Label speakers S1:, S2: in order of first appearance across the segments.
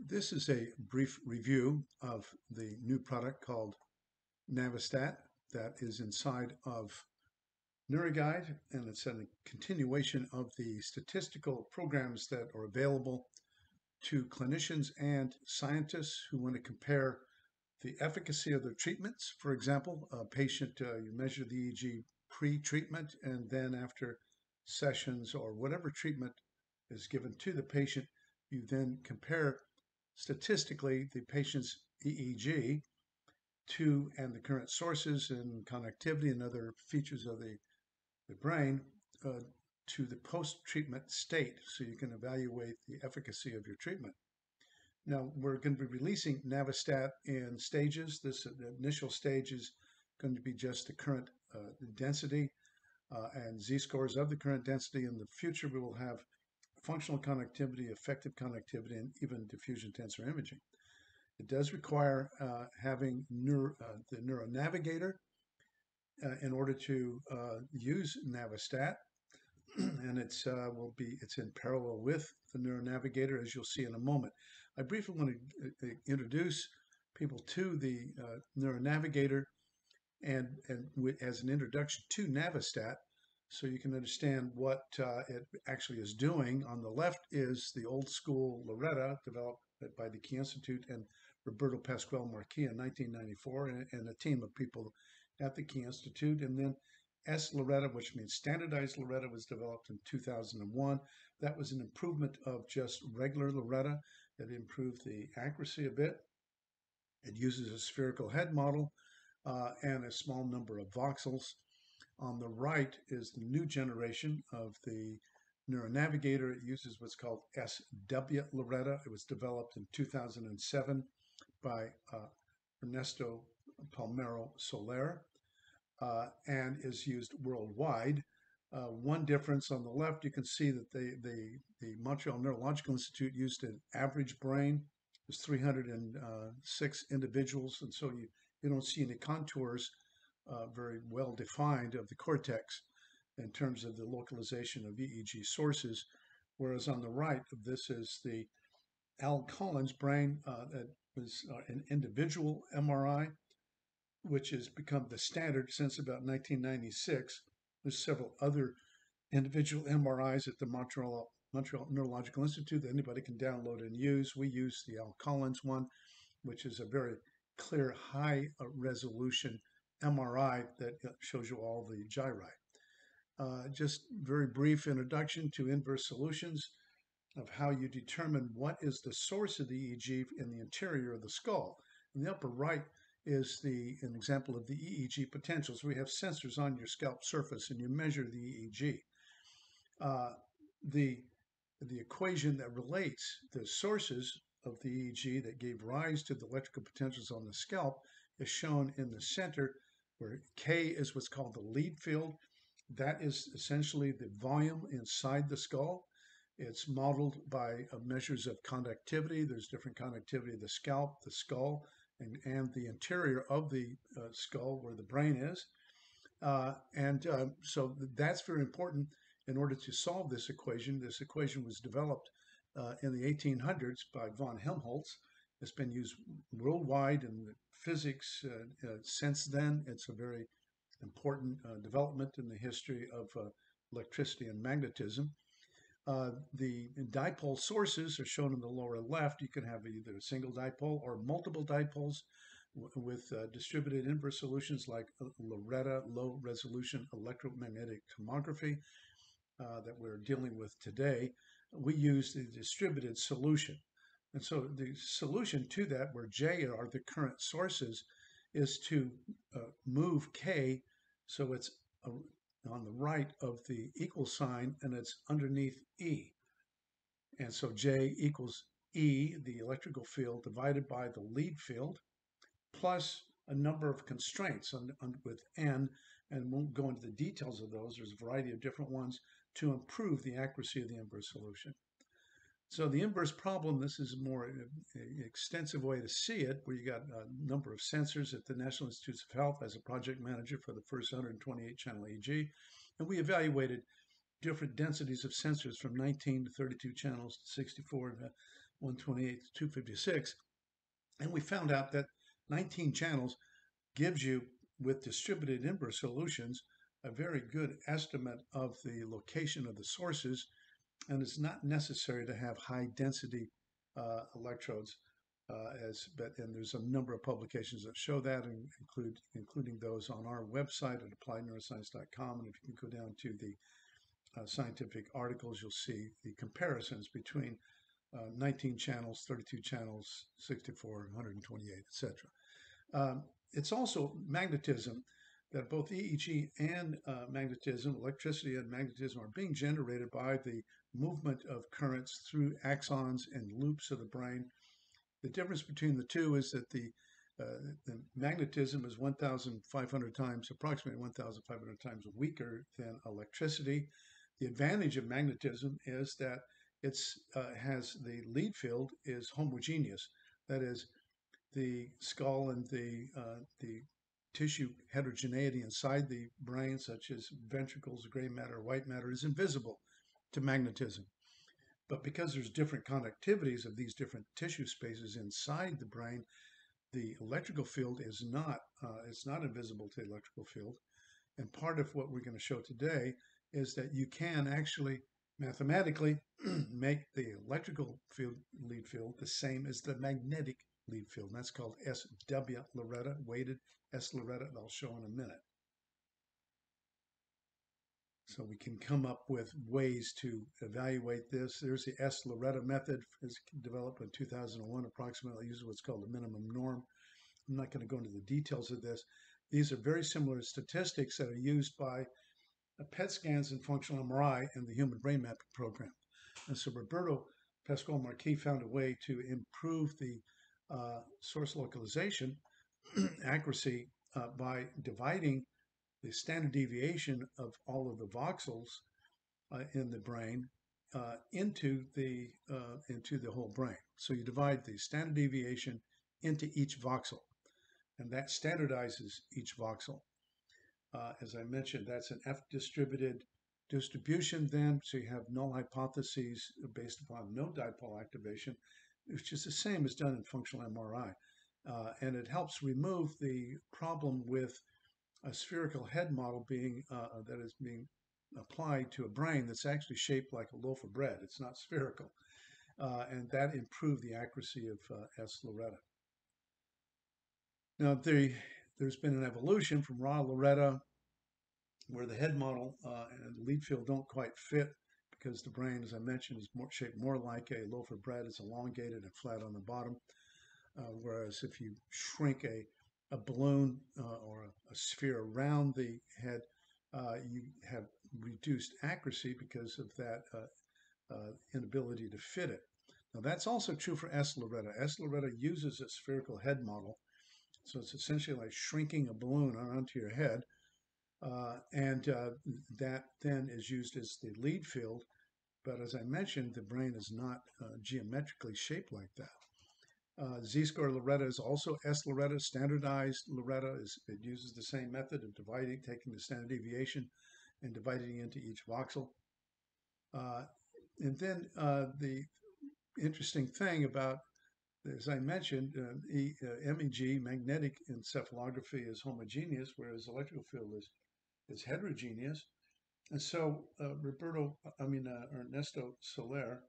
S1: This is a brief review of the new product called Navistat that is inside of NeuroGuide, and it's a continuation of the statistical programs that are available to clinicians and scientists who want to compare the efficacy of their treatments. For example, a patient, you measure the EEG pre-treatment, and then after sessions or whatever treatment is given to the patient, you then compare statistically the patient's EEG and the current sources and connectivity and other features of the brain to the post-treatment state, so you can evaluate the efficacy of your treatment. Now, we're going to be releasing Navistat in stages. This initial stage is going to be just the current density and z-scores of the current density. In the future, we will have functional connectivity, effective connectivity, and even diffusion tensor imaging. It does require having the NeuroNavigator in order to use Navistat, and it's in parallel with the NeuroNavigator, as you'll see in a moment. I briefly want to introduce people to the NeuroNavigator and as an introduction to Navistat, so you can understand what it actually is doing. On the left is the old school Loretta, developed by the Key Institute and Roberto Pasquale Marquis in 1994, and a team of people at the Key Institute. And then S-Loretta, which means standardized Loretta, was developed in 2001. That was an improvement of just regular Loretta. It improved the accuracy a bit. It uses a spherical head model and a small number of voxels. On the right is the new generation of the NeuroNavigator. It uses what's called SW Loretta. It was developed in 2007 by Ernesto Palmero Soler and is used worldwide. One difference on the left, you can see that the Montreal Neurological Institute used an average brain. There's 306 individuals, and so you don't see any contours very well defined of the cortex in terms of the localization of EEG sources, whereas on the right, this is the Al Collins brain that was an individual MRI, which has become the standard since about 1996. There's several other individual MRIs at the Montreal Neurological Institute that anybody can download and use. We use the Al Collins one, which is a very clear, high resolution MRI that shows you all the gyri. Just very brief introduction to inverse solutions of how you determine what is the source of the EEG in the interior of the skull. In the upper right is an example of the EEG potentials. We have sensors on your scalp surface and you measure the EEG. The equation that relates the sources of the EEG that gave rise to the electrical potentials on the scalp is shown in the center, where K is what's called the lead field. That is essentially the volume inside the skull. It's modeled by measures of conductivity. There's different conductivity of the scalp, the skull, and the interior of the skull where the brain is. So that's very important in order to solve this equation. This equation was developed in the 1800s by von Helmholtz. It's been used worldwide in physics since then. It's a very important development in the history of electricity and magnetism. The dipole sources are shown in the lower left. You can have either a single dipole or multiple dipoles with distributed inverse solutions like Loretta, low resolution electromagnetic tomography that we're dealing with today. We use the distributed solution. And so the solution to that, where J are the current sources, is to move K so it's on the right of the equal sign and it's underneath E. And so J equals E, the electrical field, divided by the lead field, plus a number of constraints with N, and won't go into the details of those. There's a variety of different ones to improve the accuracy of the inverse solution. So the inverse problem, this is a more extensive way to see it, where you got a number of sensors at the National Institutes of Health as a project manager for the first 128 channel EEG. And we evaluated different densities of sensors from 19 to 32 channels to 64 to 128 to 256. And we found out that 19 channels gives you, with distributed inverse solutions, a very good estimate of the location of the sources, and it's not necessary to have high density electrodes. And there's a number of publications that show that, and including those on our website at appliedneuroscience.com. And if you can go down to the scientific articles, you'll see the comparisons between 19 channels, 32 channels, 64, 128, etc. It's also magnetism, that both EEG and magnetism, electricity and magnetism, are being generated by the movement of currents through axons and loops of the brain. The difference between the two is that the magnetism is 1,500 times, approximately 1,500 times weaker than electricity. The advantage of magnetism is that has the lead field is homogeneous. That is, the skull and the tissue heterogeneity inside the brain, such as ventricles, gray matter, white matter, is invisible to magnetism. But because there's different connectivities of these different tissue spaces inside the brain, the electrical field is not it's not invisible to the electrical field. And part of what we're going to show today is that you can actually mathematically make the electrical field lead field the same as the magnetic lead field. And that's called SW Loretta, weighted S Loretta, that I'll show in a minute. So we can come up with ways to evaluate this. There's the S Loretta method. It's developed in 2001, approximately, uses what's called the minimum norm. I'm not going to go into the details of this. These are very similar statistics that are used by PET scans and functional MRI and the human brain mapping program. And so Roberto Pascual Marquis found a way to improve the source localization accuracy by dividing the standard deviation of all of the voxels in the brain into the whole brain. So you divide the standard deviation into each voxel, and that standardizes each voxel. As I mentioned, that's an F-distributed distribution then, so you have null hypotheses based upon no dipole activation, which is the same as done in functional MRI. And it helps remove the problem with a spherical head model that is being applied to a brain that's actually shaped like a loaf of bread. It's not spherical. And that improved the accuracy of S. Loretta. Now, there's been an evolution from raw Loretta, where the head model and the lead field don't quite fit, because the brain, as I mentioned, is shaped more like a loaf of bread. It's elongated and flat on the bottom. Whereas if you shrink a balloon or a sphere around the head, you have reduced accuracy because of that inability to fit it. Now, that's also true for S. Loretta. S. Loretta uses a spherical head model. So it's essentially like shrinking a balloon onto your head. That then is used as the lead field. But as I mentioned, the brain is not geometrically shaped like that. Z-score Loretta is also S Loretta. Standardized Loretta it uses the same method of taking the standard deviation and dividing it into each voxel. And then the interesting thing about, as I mentioned, MEG, magnetic encephalography, is homogeneous, whereas electrical field is heterogeneous. And so Ernesto Soler,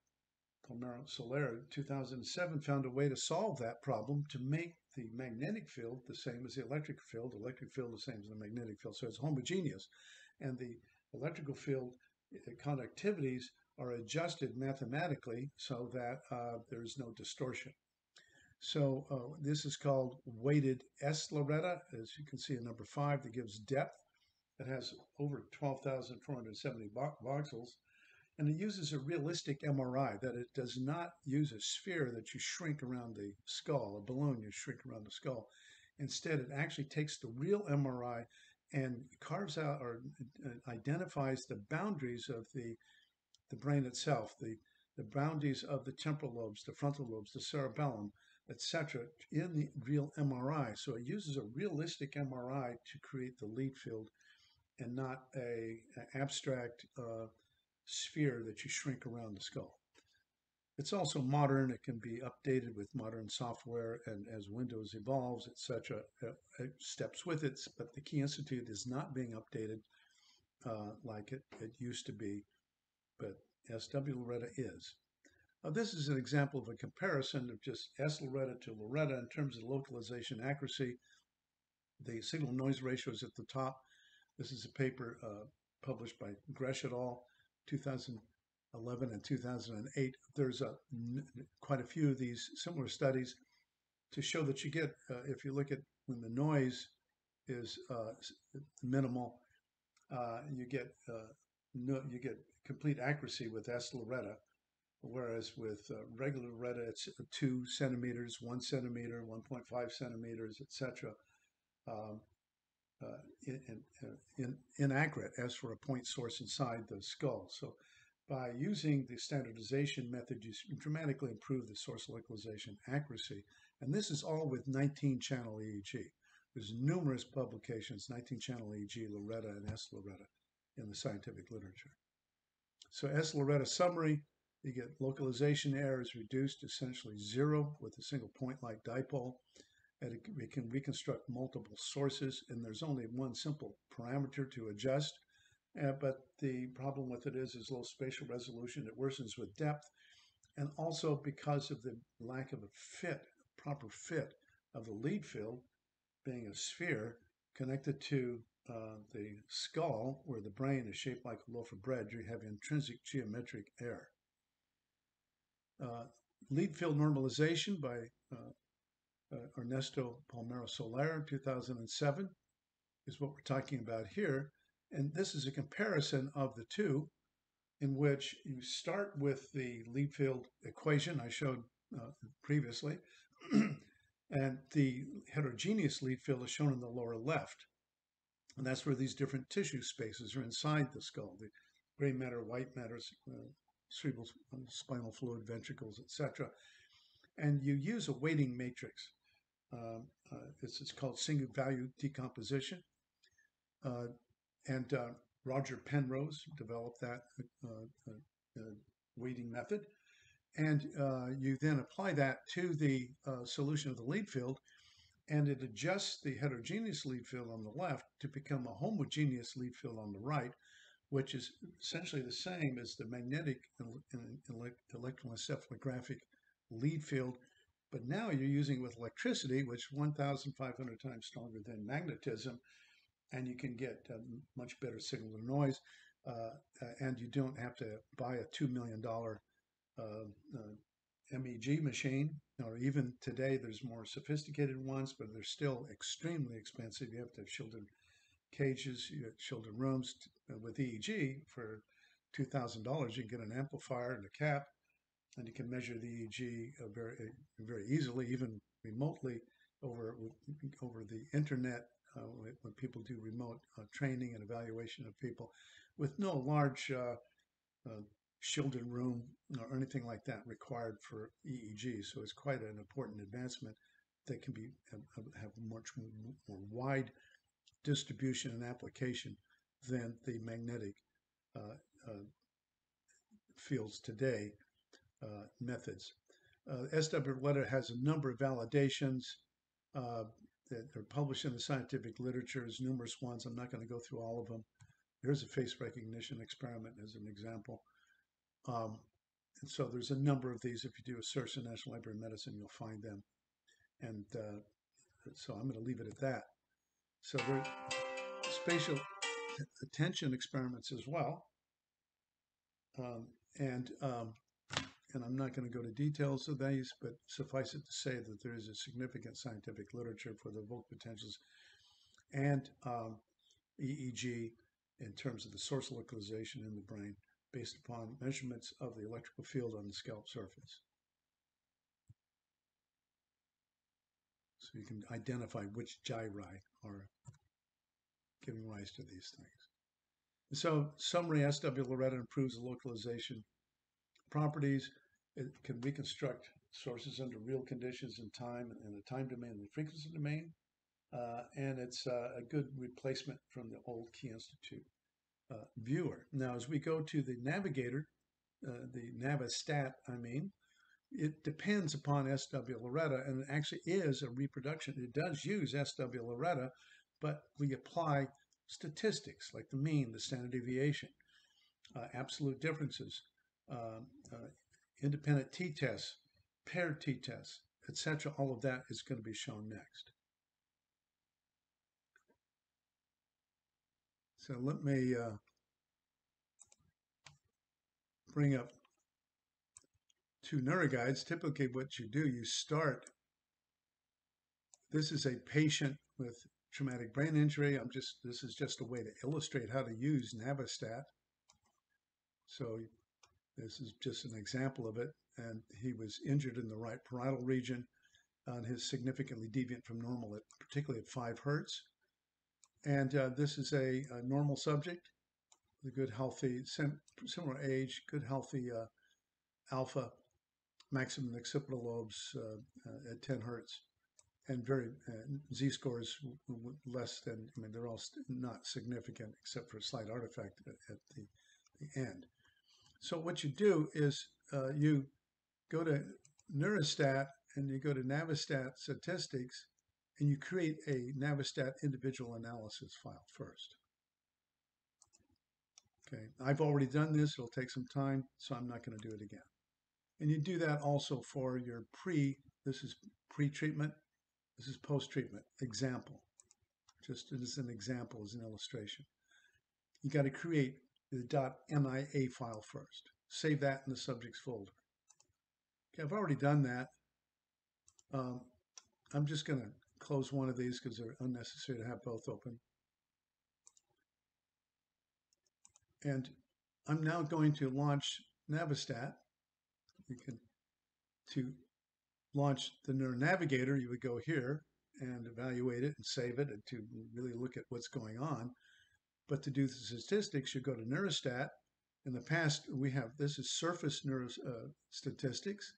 S1: Palmero Soler, 2007, found a way to solve that problem, to make the magnetic field the same as the electric field the same as the magnetic field. So it's homogeneous. And the electrical field conductivities are adjusted mathematically so that there's no distortion. So this is called weighted S Loretta, as you can see in number 5, that gives depth. It has over 12,470 voxels. And it uses a realistic MRI, that it does not use a sphere that you shrink around the skull, a balloon you shrink around the skull. Instead, it actually takes the real MRI and carves out or identifies the boundaries of the brain itself, the boundaries of the temporal lobes, the frontal lobes, the cerebellum, etc., in the real MRI. So it uses a realistic MRI to create the lead field, and not an abstract sphere that you shrink around the skull. It's also modern. It can be updated with modern software, and as Windows evolves, etc., it steps with it. But the Key Institute is not being updated like it used to be, but SW Loretta is. This is an example of a comparison of just S Loretta to Loretta in terms of localization accuracy. The signal noise ratio is at the top. This is a paper published by Gresh et al. 2011 and 2008. There's quite a few of these similar studies to show that you get, if you look at when the noise is minimal, you get complete accuracy with S Loretta, whereas with regular Loretta it's 2 centimeters, 1 centimeter, 1.5 centimeters, etc. Inaccurate as for a point source inside the skull. So by using the standardization method, you dramatically improve the source localization accuracy. And this is all with 19-channel EEG. There's numerous publications, 19-channel EEG, Loretta and S Loretta in the scientific literature. So S Loretta summary, you get localization error is reduced to essentially 0 with a single point-like dipole. And it can reconstruct multiple sources, and there's only one simple parameter to adjust. But the problem with it is low spatial resolution. It worsens with depth, and also because of the lack of a proper fit of the lead field, being a sphere connected to the skull, where the brain is shaped like a loaf of bread, you have intrinsic geometric error. Lead field normalization by Ernesto Palmero Soler, 2007, is what we're talking about here. And this is a comparison of the two, in which you start with the lead field equation I showed previously, and the heterogeneous lead field is shown in the lower left. And that's where these different tissue spaces are inside the skull, the gray matter, white matter, cerebral spinal fluid, ventricles, etc. And you use a weighting matrix. It's called single value decomposition. And Roger Penrose developed that weighting method. And you then apply that to the solution of the lead field, and it adjusts the heterogeneous lead field on the left to become a homogeneous lead field on the right, which is essentially the same as the magnetic electroencephalographic lead field. But now you're using with electricity, which is 1,500 times stronger than magnetism, and you can get much better signal to noise, and you don't have to buy a $2 million MEG machine, or even today there's more sophisticated ones, but they're still extremely expensive. You have to have shielded cages, you have shielded rooms. With EEG for $2,000, you can get an amplifier and a cap, and you can measure the EEG very easily, even remotely over the internet when people do remote training and evaluation of people, with no large shielded room or anything like that required for EEG. So it's quite an important advancement that can be have much more wide distribution and application than the magnetic fields today methods. SW Loretta has a number of validations that are published in the scientific literature. There's numerous ones. I'm not going to go through all of them. Here's a face recognition experiment as an example. And so there's a number of these. If you do a search in National Library of Medicine, you'll find them. And so I'm going to leave it at that. So there are spatial attention experiments as well. And I'm not going to go to details of these, but suffice it to say that there is a significant scientific literature for the evoked potentials and EEG in terms of the source localization in the brain based upon measurements of the electrical field on the scalp surface. So you can identify which gyri are giving rise to these things. So summary, SW Loretta improves the localization properties. It can reconstruct sources under real conditions in time and the time domain and the frequency domain. And it's a good replacement from the old Key Institute viewer. Now, as we go to the Navigator, the Navistat, it depends upon SW Loretta, and it actually is a reproduction. It does use SW Loretta, but we apply statistics like the mean, the standard deviation, absolute differences, uh, uh, independent t-tests, paired t-tests, etc. All of that is going to be shown next. So let me bring up two NeuroGuides. Typically what you do, you start, this is a patient with traumatic brain injury. This is just a way to illustrate how to use Navistat. So this is just an example of it. And he was injured in the right parietal region and is significantly deviant from normal, particularly at 5 hertz. And this is a normal subject with a good, healthy, similar age, good, healthy alpha maximum occipital lobes at 10 hertz, and very z-scores less than, I mean, they're all not significant except for a slight artifact at the end. So what you do is you go to Neurostat and you go to Navistat Statistics, and you create a Navistat individual analysis file first. Okay, I've already done this. It'll take some time, so I'm not going to do it again. And you do that also for your this is pre-treatment, this is post-treatment, example. Just as an example, as an illustration. You got to create the .mia file first. Save that in the subjects folder. Okay, I've already done that. I'm just going to close one of these because they're unnecessary to have both open. And I'm now going to launch Navistat. To launch the NeuroNavigator, you would go here and evaluate it and save it and to really look at what's going on. But to do the statistics, you go to Neurostat. In the past, this is surface statistics,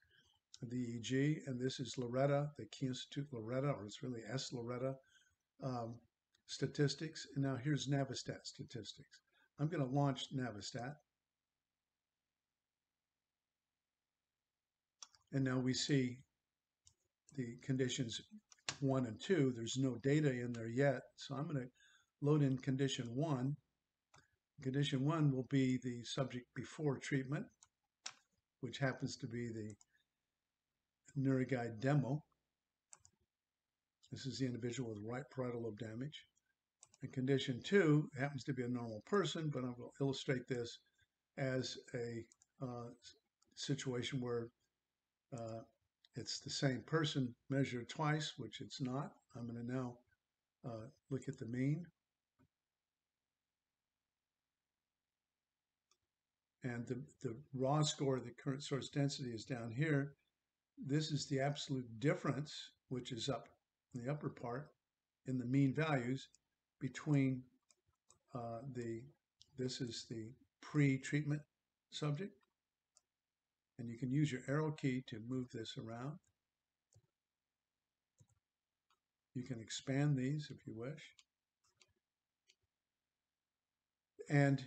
S1: the EEG, and this is Loretta, the Key Institute Loretta, or it's really S Loretta statistics. And now here's Navistat statistics. I'm going to launch Navistat. And now we see the conditions 1 and 2. There's no data in there yet, so I'm going to load in condition 1. Condition 1 will be the subject before treatment, which happens to be the NeuroGuide demo. This is the individual with right parietal lobe damage. And condition 2 happens to be a normal person, but I will illustrate this as a situation where it's the same person measured twice, which it's not. I'm going to now look at the mean. And the raw score, the current source density, is down here. This is the absolute difference, which is up in the upper part, in the mean values between this is the pre-treatment subject. And you can use your arrow key to move this around. You can expand these if you wish. And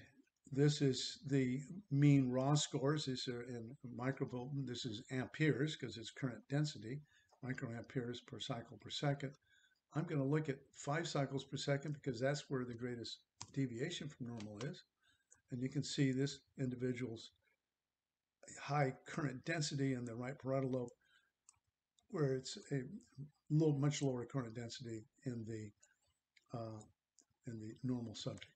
S1: this is the mean raw scores. These are in microvolt. This is amperes because it's current density, microamperes per cycle per second. I'm going to look at 5 cycles per second because that's where the greatest deviation from normal is. And you can see this individual's high current density in the right parietal lobe, where it's a much lower current density in the normal subject.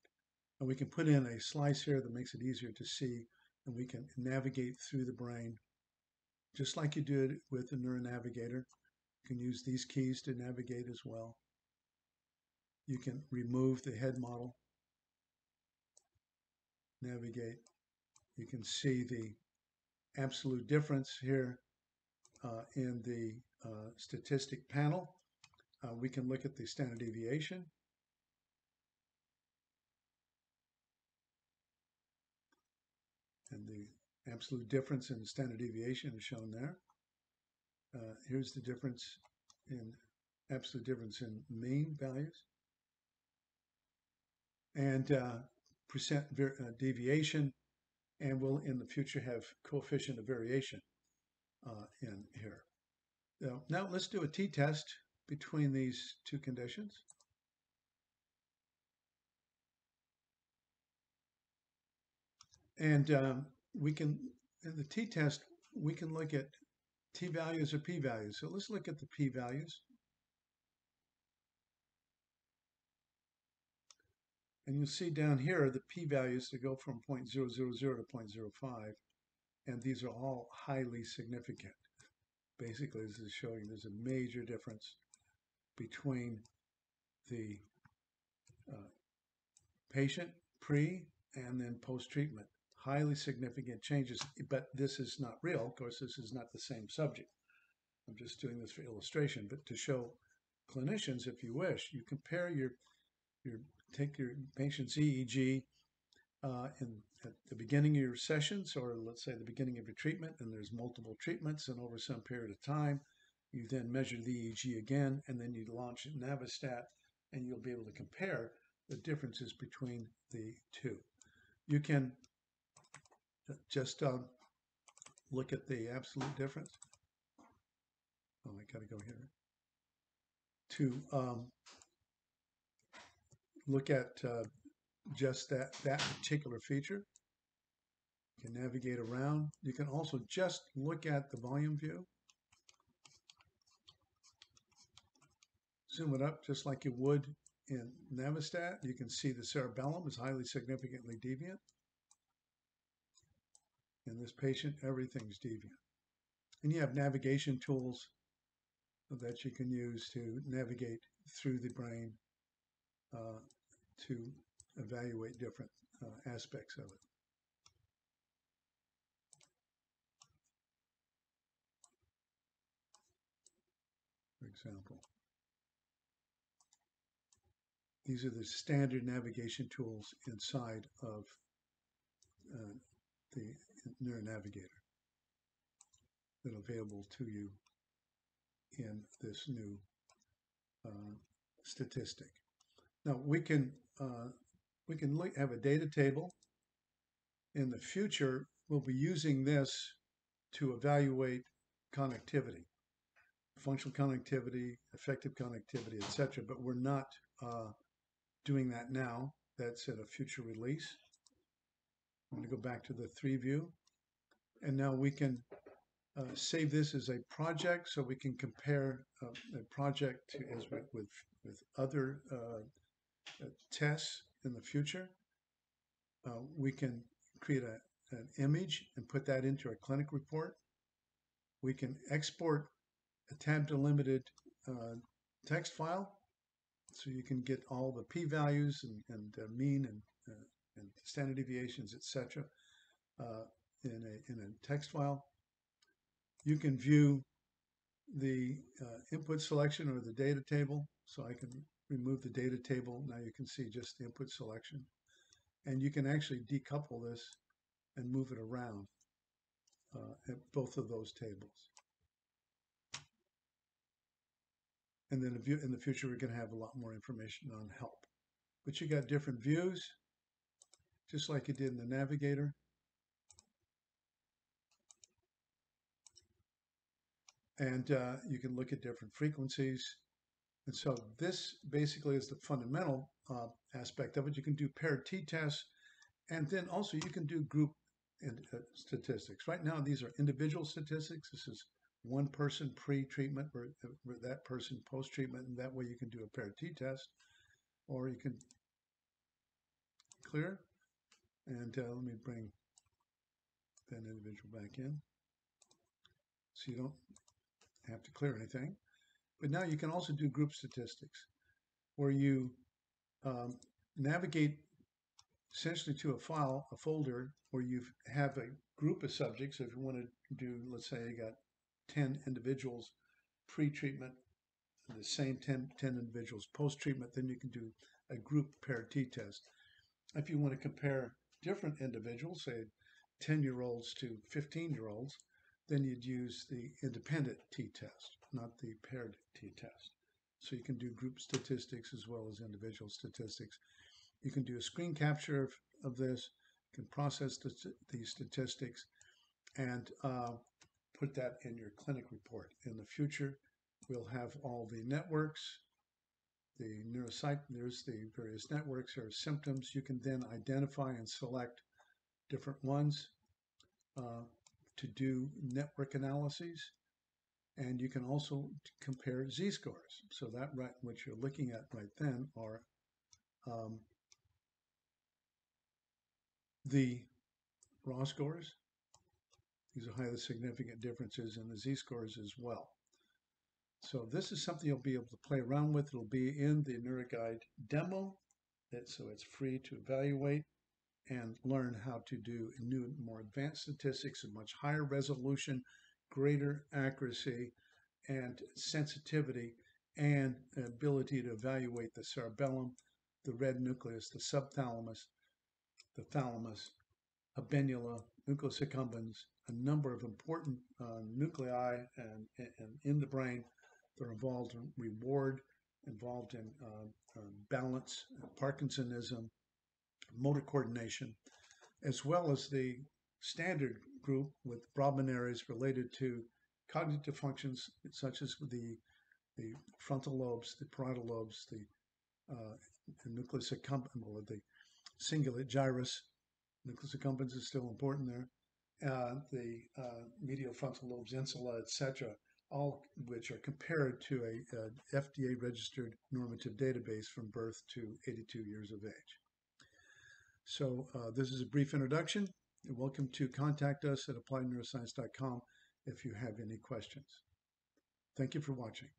S1: And we can put in a slice here that makes it easier to see, and we can navigate through the brain just like you did with the NeuroNavigator. You can use these keys to navigate as well. You can remove the head model, navigate. You can see the absolute difference here in the statistic panel. We can look at the standard deviation. And the absolute difference in standard deviation is shown there. Here's the difference in absolute difference in mean values. And percent deviation, and we'll in the future have coefficient of variation. in here. Now let's do a t-test between these two conditions. And we can, in the t-test, we can look at t-values or p-values. So let's look at the p-values. And you'll see down here the p-values that go from 0.000 to 0.05. And these are all highly significant. Basically, this is showing there's a major difference between the patient pre and then post-treatment. Highly significant changes, but this is not real. Of course, this is not the same subject. I'm just doing this for illustration, but to show clinicians, if you wish, you compare take your patient's EEG at the beginning of your sessions, or let's say the beginning of your treatment, and there's multiple treatments, and over some period of time, you then measure the EEG again, and then you launch Navistat, and you'll be able to compare the differences between the two. You can just look at the absolute difference. Oh, I gotta go here. To look at just that particular feature. You can navigate around. You can also just look at the volume view. Zoom it up just like you would in Navistat. You can see the cerebellum is highly significantly deviant. In this patient, everything's deviant. And you have navigation tools that you can use to navigate through the brain to evaluate different aspects of it. For example, these are the standard navigation tools inside of the NeuroNavigator that are available to you in this new statistic. Now we can have a data table. In the future, we'll be using this to evaluate connectivity, functional connectivity, effective connectivity, etc. But we're not doing that now. That's at a future release. I'm going to go back to the 3 view, and now we can save this as a project, so we can compare a project with other tests in the future. We can create an image and put that into a clinic report. We can export a tab-delimited text file, so you can get all the p-values and mean and standard deviations, etc. In a text file. You can view the input selection or the data table. So I can remove the data table. Now you can see just the input selection. And you can actually decouple this and move it around at both of those tables. And then in the future, we're going to have a lot more information on help. But you got different views, just like you did in the Navigator. And you can look at different frequencies. And so this basically is the fundamental aspect of it. You can do paired t-tests, and then also you can do group statistics. Right now, these are individual statistics. This is one person pre-treatment or that person post-treatment, and that way you can do a paired t-test, or you can clear. And let me bring that individual back in, so you don't have to clear anything. But now you can also do group statistics, where you navigate essentially to a file, a folder, where you have a group of subjects. So if you want to do, let's say you got 10 individuals pre-treatment, the same 10 individuals post-treatment, then you can do a group paired t-test. If you want to compare different individuals, say 10-year-olds to 15-year-olds, then you'd use the independent t-test, not the paired t-test. So you can do group statistics as well as individual statistics. You can do a screen capture of this, you can process the statistics, and put that in your clinic report. In the future, we'll have all the networks, the neuropsych, there's the various networks or symptoms. You can then identify and select different ones to do network analyses. And you can also compare z-scores. So that what you're looking at right then are the raw scores. These are highly significant differences in the z-scores as well. So this is something you'll be able to play around with. It'll be in the NeuroGuide demo, so it's free to evaluate and learn how to do new, more advanced statistics at much higher resolution, greater accuracy and sensitivity, and the ability to evaluate the cerebellum, the red nucleus, the subthalamus, the thalamus, habenula, nucleus accumbens, a number of important nuclei and in the brain. They're involved in reward, involved in balance, Parkinsonism, motor coordination, as well as the standard group with Brodmann areas related to cognitive functions such as the frontal lobes, the parietal lobes, the nucleus accumbens, or the cingulate gyrus. Nucleus accumbens is still important there. The medial frontal lobes, insula, etc., all which are compared to a FDA-registered normative database from birth to 82 years of age. So this is a brief introduction. You're welcome to contact us at appliedneuroscience.com if you have any questions. Thank you for watching.